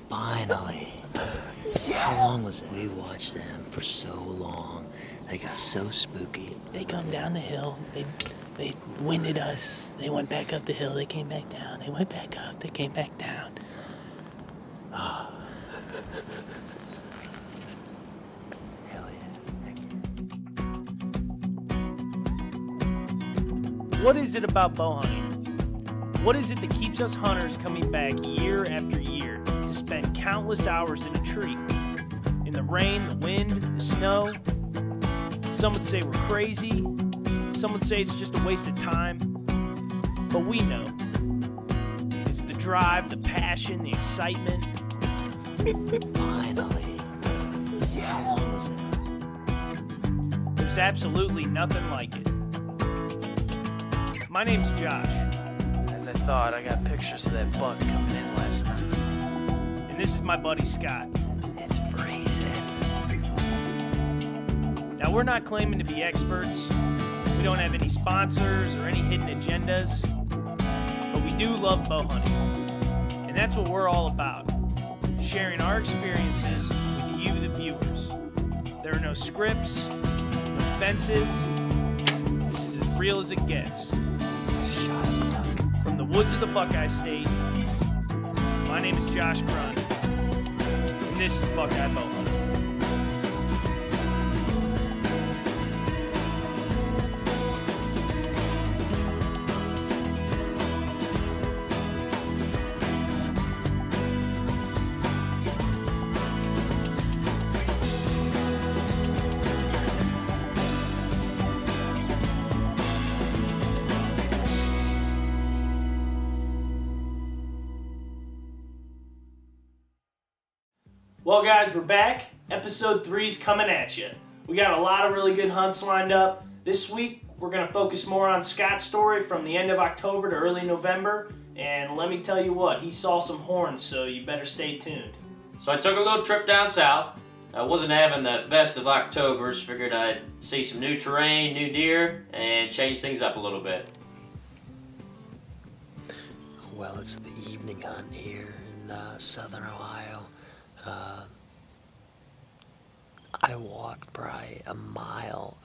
Finally. How long was it? We watched them for so long. They got so spooky. They come down the hill. They winded us. They went back up the hill. They came back down. They went back up. They came back down. Hell yeah. What is it about bow hunting? What is it that keeps us hunters coming back year after year to spend countless hours in a tree? In the rain, the wind, the snow. Some would say we're crazy. Some would say it's just a waste of time. But we know. It's the drive, the passion, the excitement. Finally. How long was it? There's absolutely nothing like it. My name's Josh. As I thought, I got pictures of that buck coming in last night. And this is my buddy Scott. It's freezing. Now, we're not claiming to be experts. We don't have any sponsors or any hidden agendas. But we do love bow hunting. And that's what we're all about. Sharing our experiences with you, the viewers. There are no scripts, no fences. This is as real as it gets. From the woods of the Buckeye State, my name is Josh Grunt, and this is Buckeye Bowhunter. Well, guys, we're back. Episode 3's coming at you. We got a lot of really good hunts lined up. This week, we're going to focus more on Scott's story from the end of October to early November. And let me tell you what, he saw some horns, so you better stay tuned. So I took a little trip down south. I wasn't having the best of Octobers. Figured I'd see some new terrain, new deer, and change things up a little bit. Well, it's the evening hunt here in southern Ohio. I walked probably a mile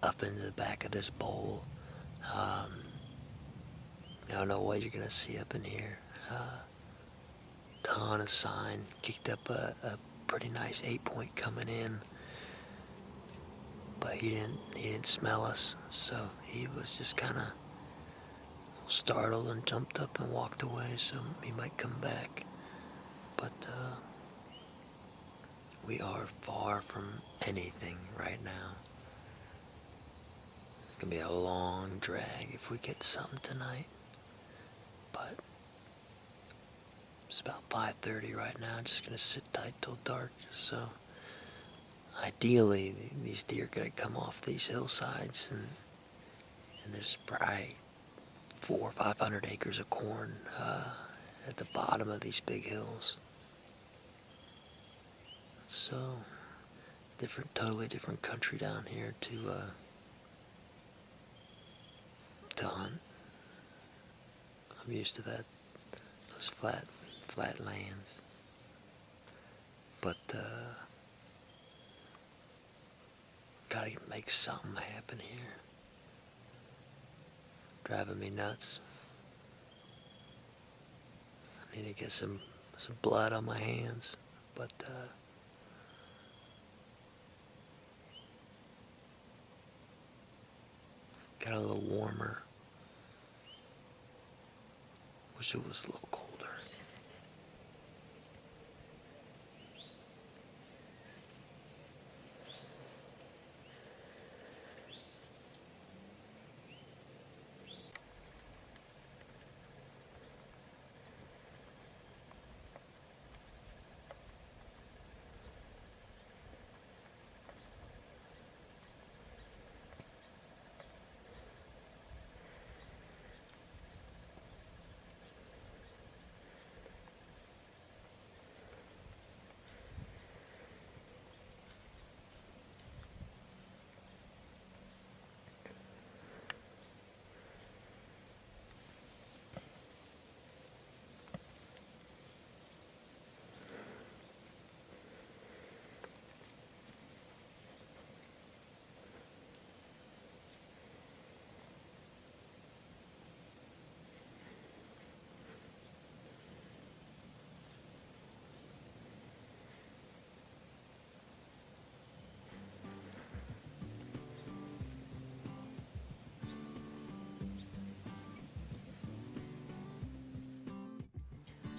up into the back of this bowl. I don't know what you're gonna see up in here. Ton of sign, kicked up a pretty nice 8-point coming in, but he didn't smell us, so he was just kind of startled and jumped up and walked away. So he might come back, but we are far from anything right now. It's gonna be a long drag if we get something tonight, but it's about 5:30 right now. Just gonna sit tight till dark. So ideally, these deer are gonna come off these hillsides, and there's probably 400 or 500 acres of corn at the bottom of these big hills. So totally different country down here to hunt. I'm used to that, those flat lands. But gotta make something happen here. Driving me nuts. I need to get some blood on my hands, but got a little warmer. Wish it was a little colder.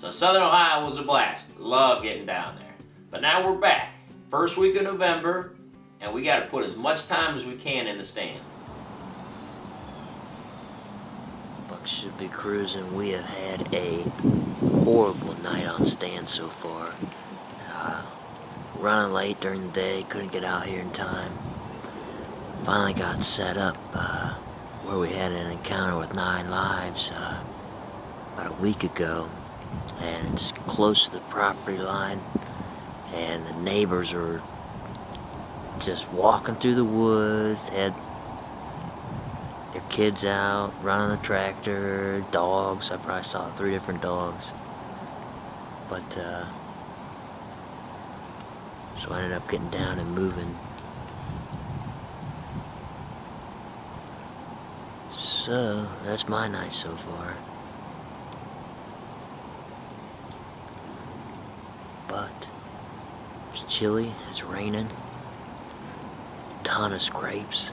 So Southern Ohio was a blast. Love getting down there. But now we're back. First week of November, and we got to put as much time as we can in the stand. Bucks should be cruising. We have had a horrible night on stand so far. Running late during the day, couldn't get out here in time. Finally got set up where we had an encounter with 9 lives about a week ago, and it's close to the property line, and the neighbors were just walking through the woods, had their kids out, running the tractor, dogs. I probably saw 3 different dogs. But, so I ended up getting down and moving. So, that's my night so far. But, it's chilly, it's raining, ton of scrapes.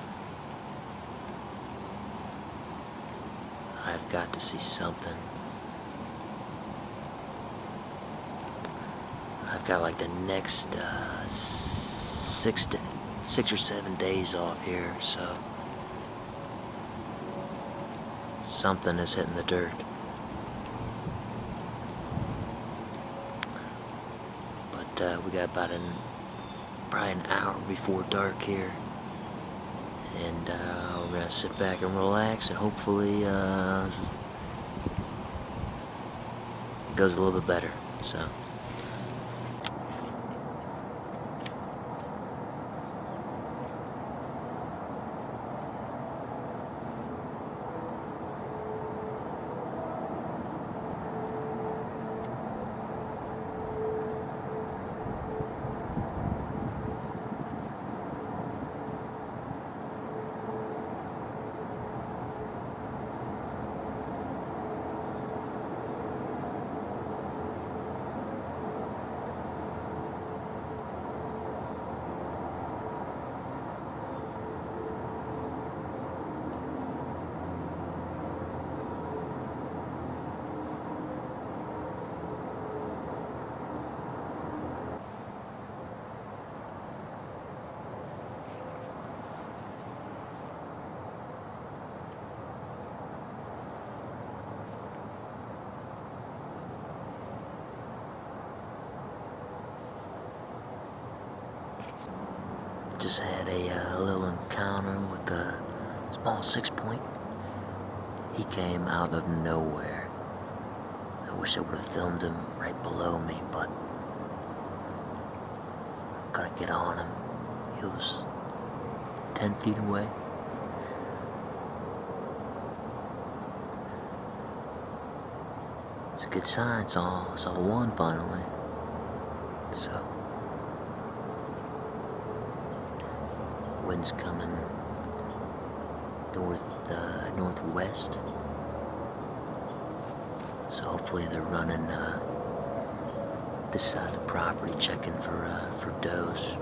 I've got to see something. I've got like the next 6 or 7 days off here, so something is hitting the dirt. But we got about probably an hour before dark here, and we're gonna sit back and relax, and hopefully it goes a little bit better. So. Just had a little encounter with a small 6-point. He came out of nowhere. I wish I would have filmed him right below me, but couldn't get on him. He was 10 feet away. It's a good sign. I saw one finally. So. Wind's coming northwest, so hopefully they're running this side of the property, checking for does.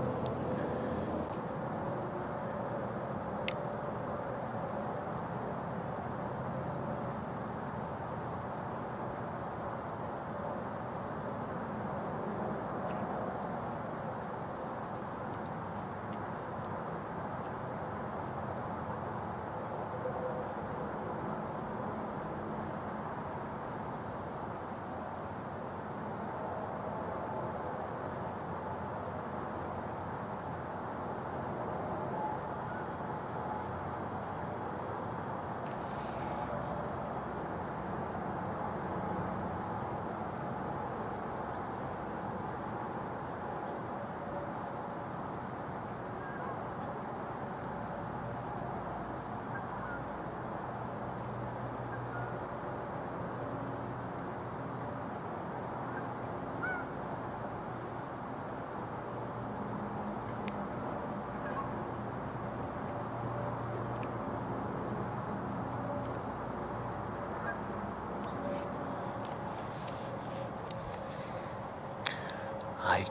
I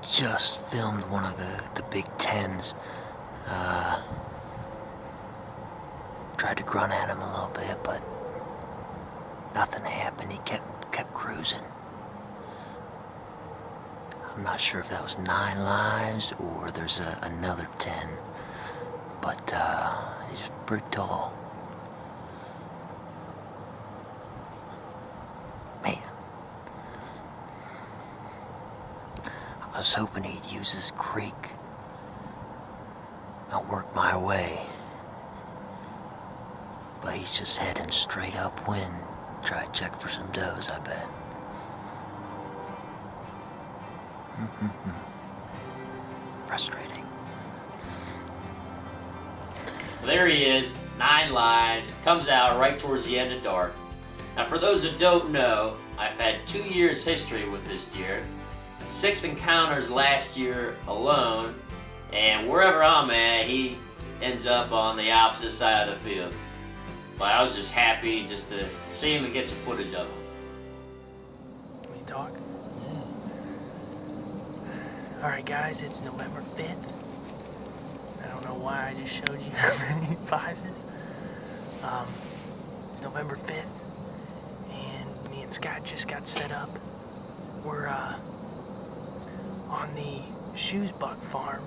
just filmed one of the Big Tens. Tried to grunt at him a little bit, but nothing happened. He kept cruising. I'm not sure if that was 9 lives or there's another 10. But he's pretty tall. Man. I was hoping he'd use this creek. I'll work my way. But he's just heading straight upwind. Try to check for some does, I bet. Frustrating. Well, there he is, 9 lives, comes out right towards the end of dark. Now for those that don't know, I've had 2 years history with this deer, 6 encounters last year alone, and wherever I'm at, he ends up on the opposite side of the field. But I was just happy just to see him and get some footage of him. Can we talk? Alright guys, it's November 5th. I don't know why I just showed you how many 5 is. It's November 5th, and me and Scott just got set up. We're on the Shoes Buck farm.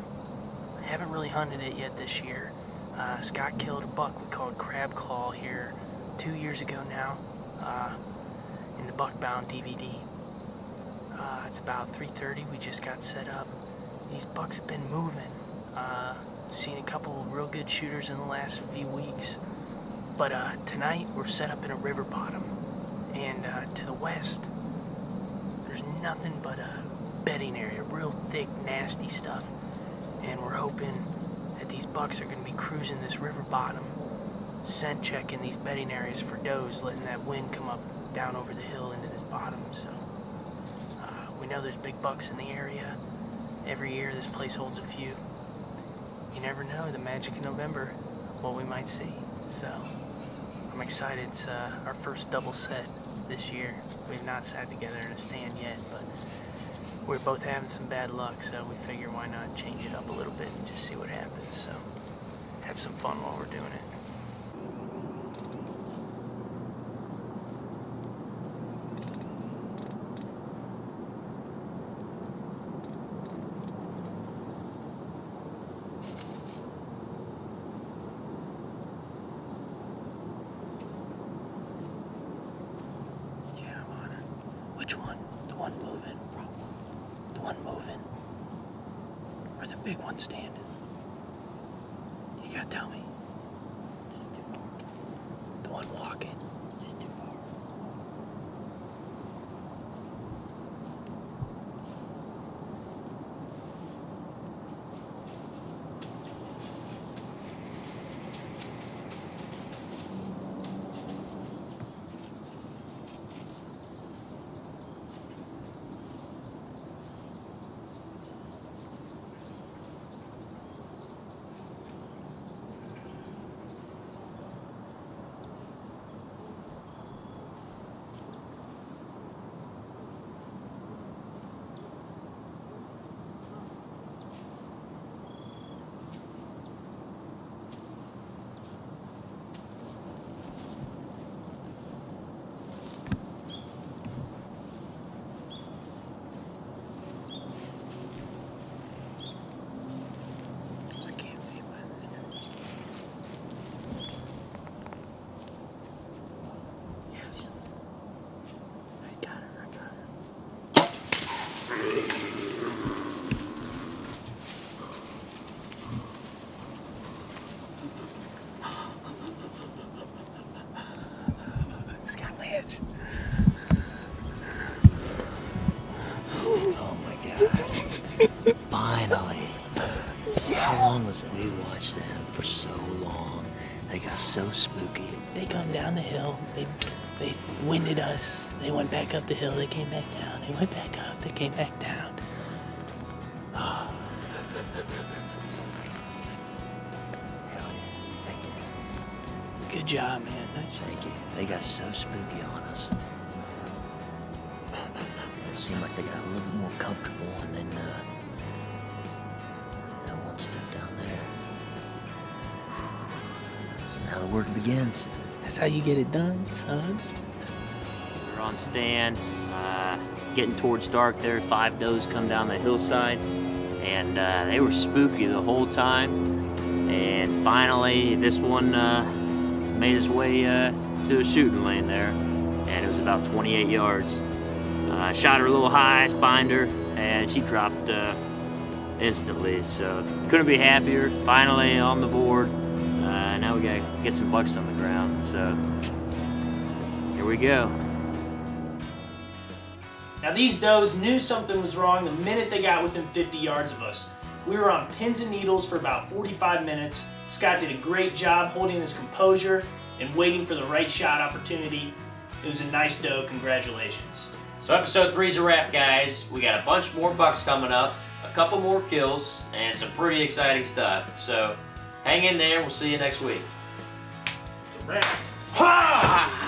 I haven't really hunted it yet this year. Scott killed a buck we called Crab Claw here 2 years ago now, in the Buckbound DVD. It's about 3:30. We just got set up. These bucks have been moving. Seen a couple of real good shooters in the last few weeks. But tonight we're set up in a river bottom. And to the west, there's nothing but a bedding area, real thick, nasty stuff. And we're hoping that these bucks are going to be cruising this river bottom, scent checking these bedding areas for does, letting that wind come up down over the hill into this bottom. So we know there's big bucks in the area. Every year this place holds a few. You never know, the magic of November, what we might see. So I'm excited. It's our first double set this year. We've not sat together in a stand yet, but we're both having some bad luck, so we figure why not change it up a little bit and just see what happens. So have some fun while we're doing it. Yeah, I'm on it. Which one? The one moving? The one moving? Or the big one standing? You gotta tell me. The one walking? Finally. How long was it? We watched them for so long. They got so spooky. They come down the hill. They winded us. They went back up the hill. They came back down. They went back up. They came back down. Oh. Hell yeah. Thank you. Good job, man. Nice. Thank you. They got so spooky on us. It seemed like they got a little bit more comfortable, and then that one step down there. Now the work begins. That's how you get it done, son. We're on stand. getting towards dark there, 5 does come down the hillside, and they were spooky the whole time. And finally, this one made his way to a shooting lane there, and it was about 28 yards. I shot her a little high, spined her, and she dropped instantly. So couldn't be happier. Finally on the board. Now we gotta get some bucks on the ground. So here we go. Now these does knew something was wrong the minute they got within 50 yards of us. We were on pins and needles for about 45 minutes. Scott did a great job holding his composure and waiting for the right shot opportunity. It was a nice doe, congratulations. So episode 3's a wrap, guys. We got a bunch more bucks coming up, a couple more kills, and some pretty exciting stuff. So hang in there, we'll see you next week. It's a wrap. Ha!